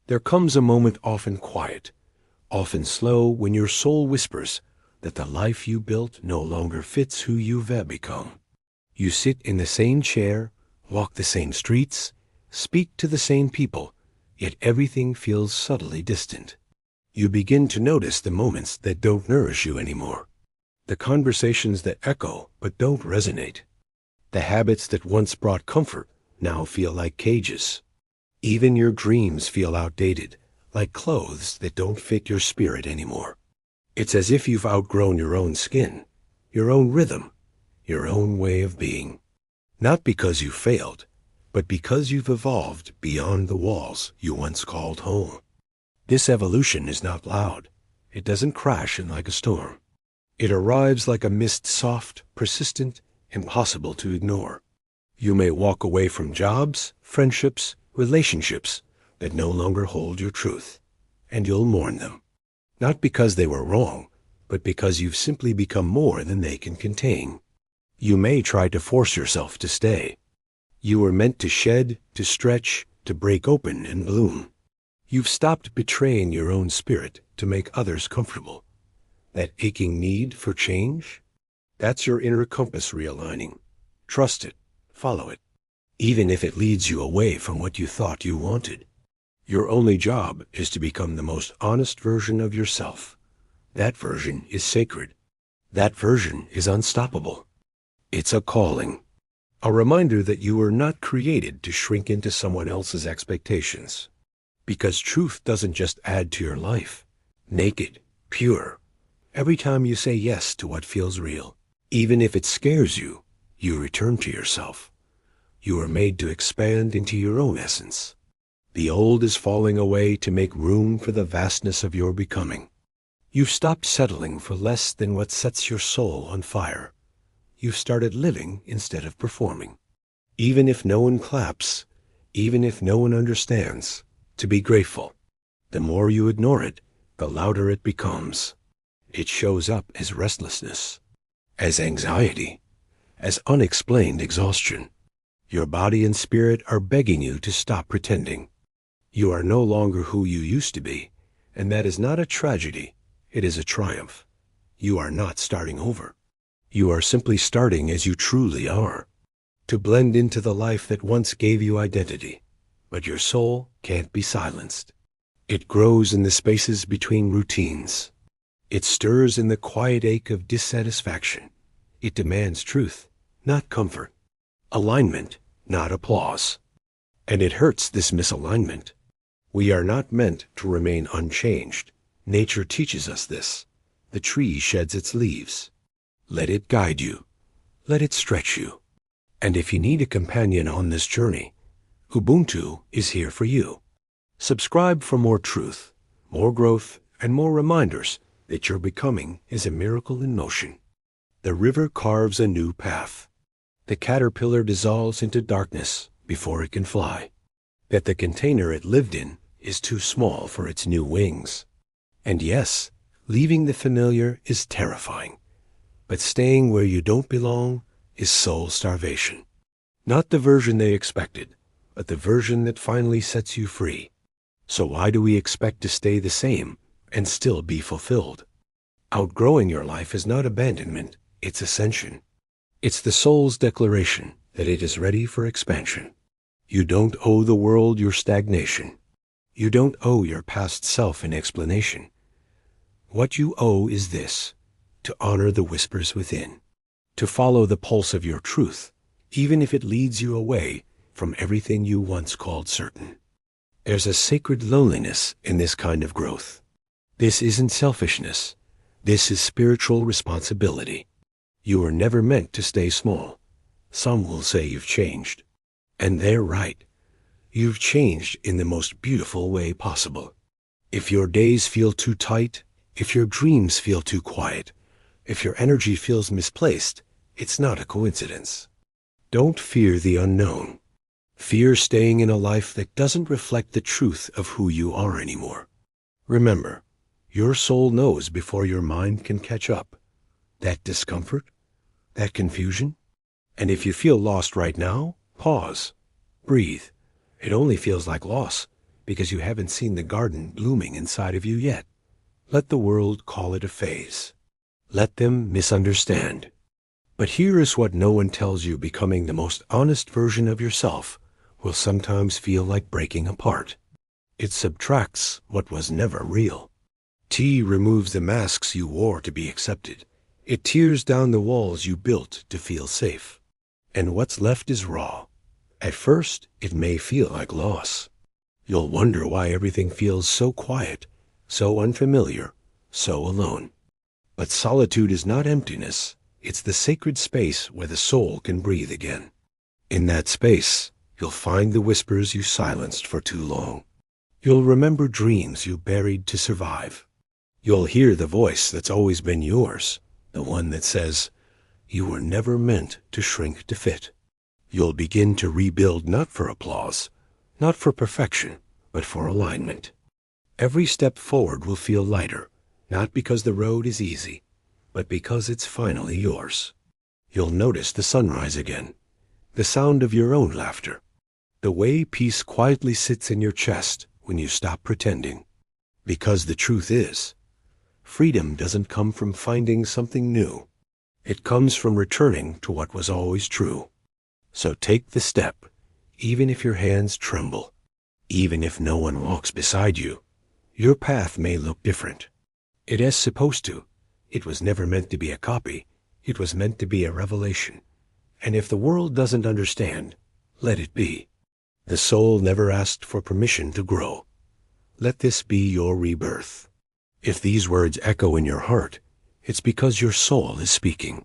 There comes a moment, often quiet, often slow, when your soul whispers that the life you built no longer fits who you've become. You sit in the same chair, walk the same streets, speak to the same people, yet everything feels subtly distant. You begin to notice the moments that don't nourish you anymore, the conversations that echo but don't resonate. The habits that once brought comfort now feel like cages. Even your dreams feel outdated, like clothes that don't fit your spirit anymore. It's as if you've outgrown your own skin, your own rhythm, your own way of being. Not because you failed, but because you've evolved beyond the walls you once called home. This evolution is not loud. It doesn't crash in like a storm. It arrives like a mist, soft, persistent, impossible to ignore. You may walk away from jobs, friendships, relationships that no longer hold your truth, and you'll mourn them. Not because they were wrong, but because you've simply become more than they can contain. You may try to force yourself to stay. You were meant to shed, to stretch, to break open and bloom. You've stopped betraying your own spirit to make others comfortable. That aching need for change? That's your inner compass realigning. Trust it. Follow it. Even if it leads you away from what you thought you wanted. Your only job is to become the most honest version of yourself. That version is sacred. That version is unstoppable. It's a calling. A reminder that you were not created to shrink into someone else's expectations. Because truth doesn't just add to your life. Naked, pure. Every time you say yes to what feels real, even if it scares you, you return to yourself. You are made to expand into your own essence. The old is falling away to make room for the vastness of your becoming. You've stopped settling for less than what sets your soul on fire. You've started living instead of performing. Even if no one claps, even if no one understands, to be grateful. The more you ignore it, the louder it becomes. It shows up as restlessness, as anxiety, as unexplained exhaustion. Your body and spirit are begging you to stop pretending. You are no longer who you used to be, and that is not a tragedy, it is a triumph. You are not starting over. You are simply starting as you truly are, to blend into the life that once gave you identity. But your soul can't be silenced. It grows in the spaces between routines. It stirs in the quiet ache of dissatisfaction. It demands truth, not comfort. Alignment, not applause. And it hurts, this misalignment. We are not meant to remain unchanged. Nature teaches us this. The tree sheds its leaves. Let it guide you. Let it stretch you. And if you need a companion on this journey, Ubuntu is here for you. Subscribe for more truth, more growth, and more reminders that your becoming is a miracle in motion. The river carves a new path. The caterpillar dissolves into darkness before it can fly. That the container it lived in is too small for its new wings. And yes, leaving the familiar is terrifying. But staying where you don't belong is soul starvation. Not the version they expected, but the version that finally sets you free. So why do we expect to stay the same and still be fulfilled? Outgrowing your life is not abandonment, it's ascension. It's the soul's declaration that it is ready for expansion. You don't owe the world your stagnation. You don't owe your past self an explanation. What you owe is this: to honor the whispers within, to follow the pulse of your truth, even if it leads you away from everything you once called certain. There's a sacred loneliness in this kind of growth. This isn't selfishness. This is spiritual responsibility. You were never meant to stay small. Some will say you've changed. And they're right. You've changed in the most beautiful way possible. If your days feel too tight, if your dreams feel too quiet, if your energy feels misplaced, it's not a coincidence. Don't fear the unknown. Fear staying in a life that doesn't reflect the truth of who you are anymore. Remember, your soul knows before your mind can catch up. That discomfort, that confusion. And if you feel lost right now, pause, breathe. It only feels like loss, because you haven't seen the garden blooming inside of you yet. Let the world call it a phase. Let them misunderstand. But here is what no one tells you: becoming the most honest version of yourself will sometimes feel like breaking apart. It subtracts what was never real. Tea removes the masks you wore to be accepted. It tears down the walls you built to feel safe. And what's left is raw. At first, it may feel like loss. You'll wonder why everything feels so quiet, so unfamiliar, so alone. But solitude is not emptiness. It's the sacred space where the soul can breathe again. In that space, you'll find the whispers you silenced for too long. You'll remember dreams you buried to survive. You'll hear the voice that's always been yours, the one that says, "You were never meant to shrink to fit." You'll begin to rebuild, not for applause, not for perfection, but for alignment. Every step forward will feel lighter, not because the road is easy, but because it's finally yours. You'll notice the sunrise again, the sound of your own laughter, the way peace quietly sits in your chest when you stop pretending. Because the truth is, freedom doesn't come from finding something new. It comes from returning to what was always true. So take the step, even if your hands tremble, even if no one walks beside you. Your path may look different. It is supposed to. It was never meant to be a copy. It was meant to be a revelation. And if the world doesn't understand, let it be. The soul never asked for permission to grow. Let this be your rebirth. If these words echo in your heart, it's because your soul is speaking.